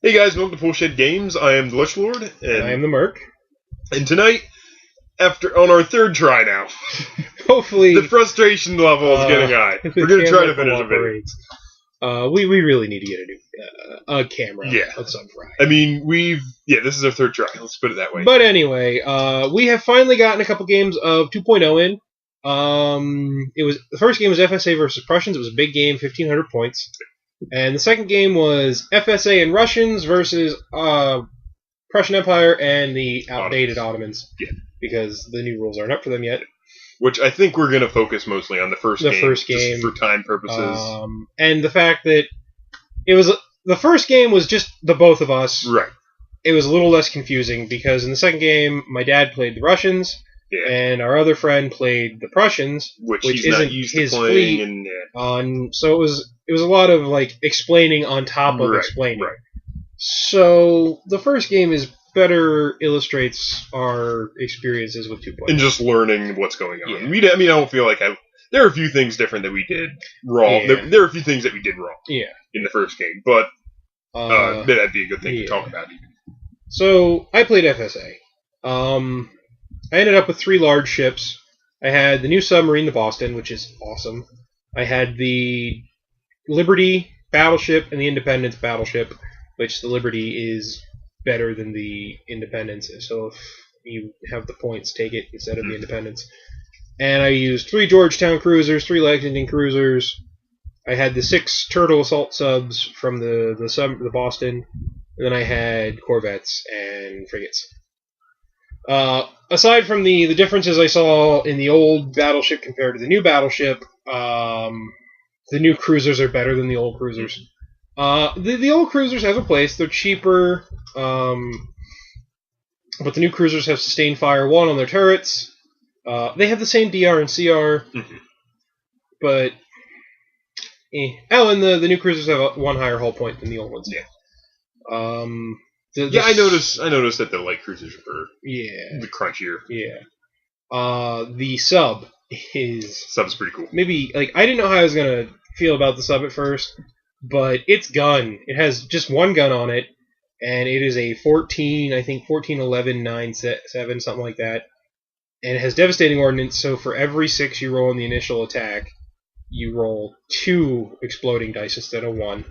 Hey guys, welcome to Bullshit Games. I am the Lich Lord, And I am the Merc. And tonight, on our third try now, hopefully the frustration level is getting high. We're going to try to finish a video. We really need to get a new camera of some variety. I mean, this is our third try. Let's put it that way. But anyway, we have finally gotten a couple games of 2.0 in. The first game was FSA versus Prussians. It was a big game, 1,500 points. And the second game was FSA and Russians versus Prussian Empire and the outdated Ottomans. Yeah. Because the new rules aren't up for them yet. Which I think we're going to focus mostly on the first game. Just for time purposes. And the fact that the first game was just the both of us. Right. It was a little less confusing because in the second game, my dad played the Russians. Yeah. And our other friend played the Prussians, which he's isn't not used his to playing. And, so it was a lot of explaining on top of explaining. Right. So the first game better illustrates our experiences with 2.0. And just learning what's going on. Yeah. I don't feel like there are a few things different that we did wrong. Yeah. There are a few things that we did wrong. Yeah. In the first game, but that'd be a good thing to talk about. Even. So I played FSA. I ended up with 3 large ships. I had the new submarine, the Boston, which is awesome. I had the Liberty battleship and the Independence battleship, which the Liberty is better than the Independence. So if you have the points, take it instead of the Independence. And I used 3 Georgetown cruisers, 3 Lexington cruisers. I had the 6 Turtle assault subs from the Boston. And then I had corvettes and frigates. Aside from the differences I saw in the old battleship compared to the new battleship, the new cruisers are better than the old cruisers. The old cruisers have a place. They're cheaper, but the new cruisers have sustained fire 1 on their turrets. They have the same DR and CR, but... Oh, and the new cruisers have 1 higher hull point than the old ones. Yeah. I noticed that the light cruisers are the crunchier. Yeah. The sub is... Sub's pretty cool. Maybe, I didn't know how I was going to feel about the sub at first, but its gun, it has just 1 gun on it, and it is a 14-11-9-7, something like that. And it has devastating ordnance, so for every 6 you roll in the initial attack, you roll 2 exploding dice instead of 1.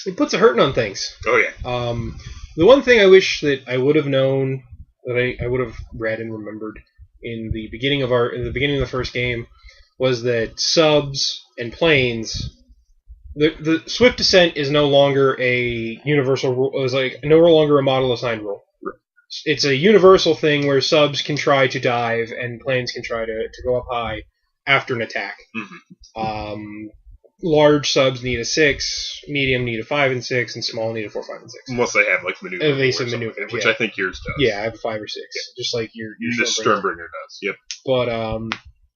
It puts a hurting on things. Oh, yeah. The one thing I wish that I would have known, that I would have read and remembered in the beginning of the first game, was that subs and planes, the swift descent is no longer a universal rule. It was no longer a model assigned rule. Right. It's a universal thing where subs can try to dive and planes can try to go up high after an attack. Mm-hmm. Large subs need a 6, medium need a 5 and 6, and small need a 4, 5, and 6. Unless they have maneuver, evasive maneuver, which I think yours does. Yeah, I have a 5 or 6, just like your Stormbringer does. Yep. But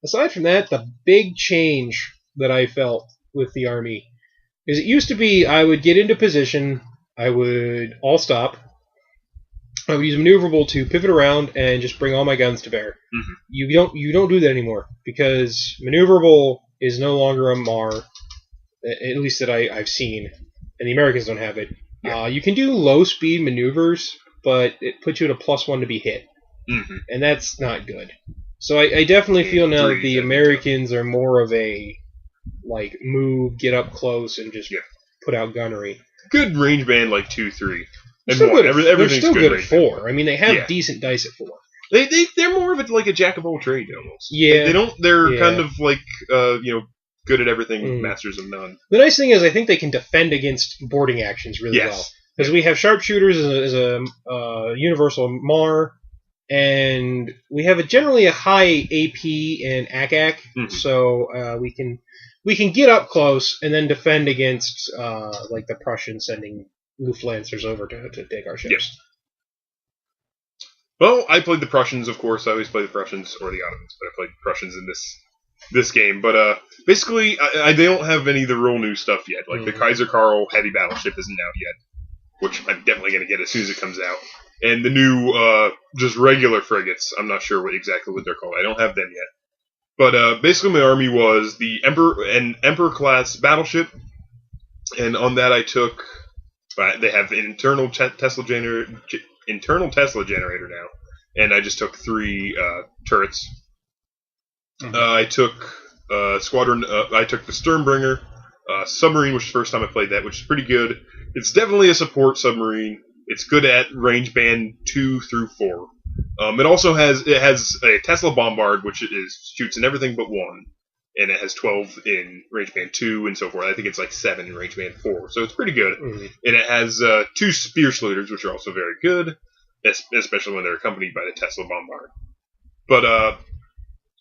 aside from that, the big change that I felt with the army is it used to be I would get into position, I would all stop, I would use maneuverable to pivot around and just bring all my guns to bear. Mm-hmm. You don't do that anymore because maneuverable is no longer a MAR. At least that I've seen, and the Americans don't have it. Yeah. You can do low-speed maneuvers, but it puts you at a +1 to be hit, and that's not good. So I definitely feel now that the Americans are more of a move, get up close, and just put out gunnery. Good range band 2, 3, and they're more. They're still good at 4. I mean, they have decent dice at 4. They're more of a jack of all trades almost. Yeah, They're kind of good at everything, masters of none. The nice thing is I think they can defend against boarding actions really well. Because we have sharpshooters as a universal MAR, and we have generally a high AP and ACAC, so we can get up close and then defend against the Prussians sending Luftlancers over to take our ships. Yes. Well, I played the Prussians, of course. I always play the Prussians or the Ottomans, but I played the Prussians in this game. But basically, they don't have any of the real new stuff yet. The Kaiser Karl heavy battleship isn't out yet, which I'm definitely going to get as soon as it comes out. And the new just regular frigates, I'm not sure exactly what they're called. I don't have them yet. But basically, my army was the Emperor class battleship, and on that I took but they have an internal Tesla generator now, and I just took 3 turrets. Mhm. I took Squadron. I took the Sternbringer submarine, which is the first time I played that, which is pretty good. It's definitely a support submarine. It's good at range band 2 through 4. It also has a Tesla Bombard, which shoots in everything but 1, and it has 12 in range band 2 and so forth. I think it's like 7 in range band 4, so it's pretty good. Mhm. And it has 2 Spear Saluters, which are also very good, especially when they're accompanied by the Tesla Bombard. But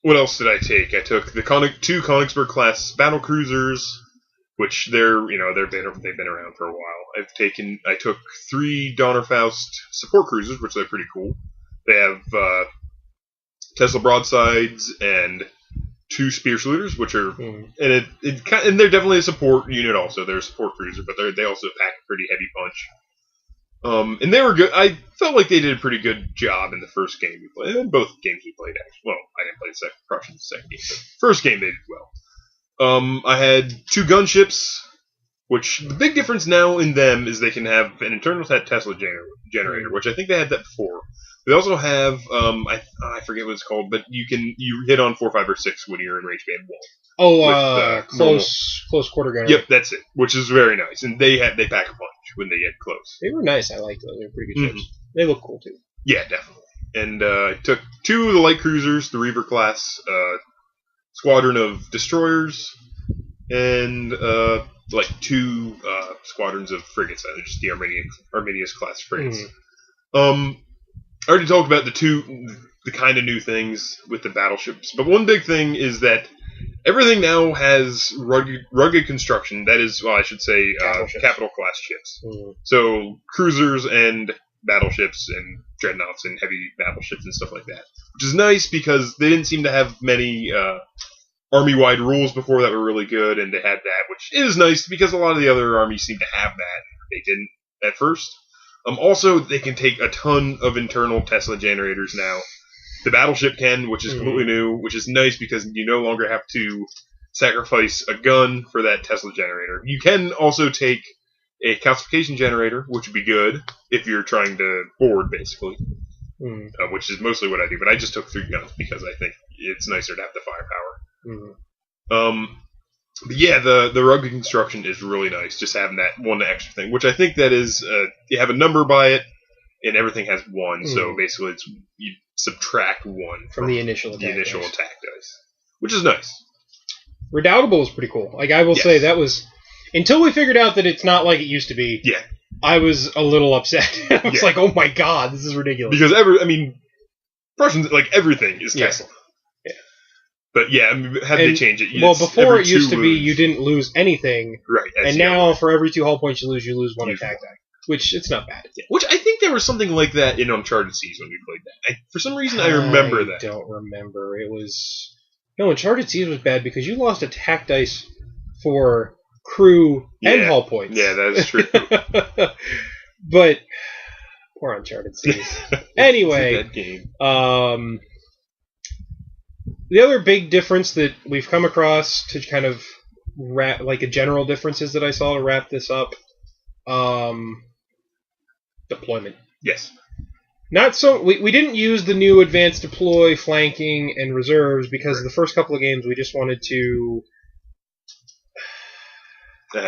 what else did I take? I took the 2 Königsberg class battle cruisers, which they've been around for a while. I took 3 Donnerfaust support cruisers, which they're pretty cool. They have Tesla broadsides and 2 Spear Saluters, which are and they're definitely a support unit. Also, they're a support cruiser, but they also pack a pretty heavy punch. And they were good. I felt like they did a pretty good job in the first game we played. In both games we played, actually. Well, I didn't play the Prussian second game, but first game they did well. I had 2 gunships, which the big difference now in them is they can have an internal Tesla generator, which I think they had that before. They also have I forget what it's called, but you hit on 4, 5, or 6 when you're in range band 1. Oh, close quarter gunner. Yep, that's it, which is very nice, and they pack a punch when they get close. They were nice. I liked those. They were pretty good ships. They look cool too. Yeah, definitely. And I took 2 of the light cruisers, the Reaver class squadron of destroyers, and 2 squadrons of frigates. Just the Arminius class frigates. I already talked about the kind of new things with the battleships, but one big thing is that everything now has rugged construction. That is, well, I should say, capital class ships. So cruisers and battleships and dreadnoughts and heavy battleships and stuff like that, which is nice because they didn't seem to have many army-wide rules before that were really good, and they had that, which is nice because a lot of the other armies seem to have that. They didn't at first. Also, they can take a ton of internal Tesla generators now. The battleship can, which is completely new, which is nice because you no longer have to sacrifice a gun for that Tesla generator. You can also take a calcification generator, which would be good if you're trying to board, basically, which is mostly what I do. But I just took 3 guns because I think it's nicer to have the firepower. But yeah, the rugged construction is really nice, just having that one extra thing, which I think that is, you have a number by it, and everything has 1, so basically you subtract 1 from the initial attack dice, which is nice. Redoubtable is pretty cool. Like, I will say, that was, until we figured out that it's not like it used to be, I was a little upset. I was like, oh my god, this is ridiculous. Because, Prussians, like, everything is Tesla. But yeah, had they change it? Well, before it used to be you didn't lose anything, right? And now for every 2 hull points you lose 1 attack die, which it's not bad. Yeah. Which I think there was something like that in Uncharted Seas when we played that. For some reason, I remember that. I don't remember. It was Uncharted Seas was bad because you lost attack dice for crew and hull points. Yeah, that is true. But poor Uncharted Seas. Anyway, that game. The other big difference that we've come across to kind of like a general differences that I saw to wrap this up, deployment. Yes. Not so. We didn't use the new advanced deploy, flanking, and reserves because the first couple of games we just wanted to.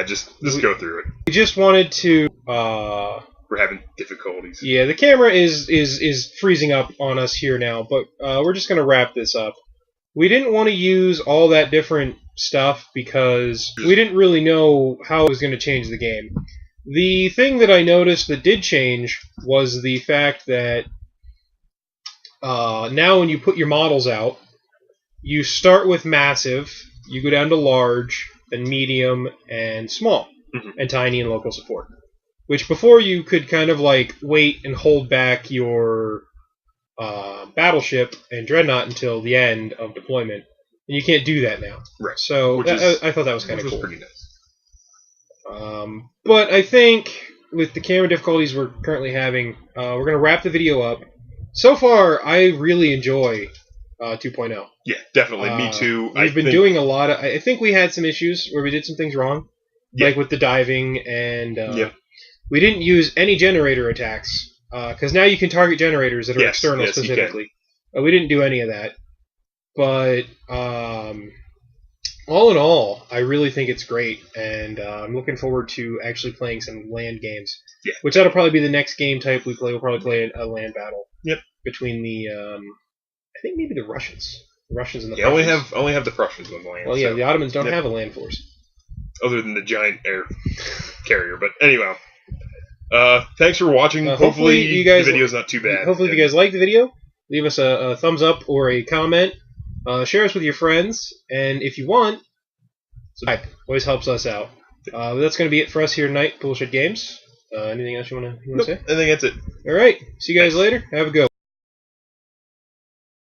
Just go through it. We just wanted to. We're having difficulties. Yeah, the camera is freezing up on us here now, but we're just going to wrap this up. We didn't want to use all that different stuff because we didn't really know how it was going to change the game. The thing that I noticed that did change was the fact that now when you put your models out, you start with massive, you go down to large, then medium, and small, and tiny and local support. Which before you could kind of like wait and hold back your battleship and dreadnought until the end of deployment, and you can't do that now. Right. So I thought that was kind of cool. Pretty nice. But I think with the camera difficulties we're currently having, we're going to wrap the video up. So far, I really enjoy 2.0. Yeah, definitely. Me too. We've been doing a lot of. I think we had some issues where we did some things wrong, like with the diving and we didn't use any generator attacks, because now you can target generators that are external specifically. We didn't do any of that. But all in all, I really think it's great, and I'm looking forward to actually playing some land games. Yeah. Which that'll probably be the next game type we play. We'll probably play a land battle. Yep. Between the, I think maybe the Russians. The Russians and the Prussians. Only have the Prussians on the land. Well, yeah, the Ottomans don't have a land force. Other than the giant air carrier. But anyway, thanks for watching. Hopefully you guys, the video's not too bad. Hopefully if you guys liked the video, leave us a thumbs up or a comment. Share us with your friends, and if you want, subscribe. Always helps us out. That's going to be it for us here tonight, Bullshit Games. Anything else you want to say? I think that's it. All right. See you guys later. Have a go.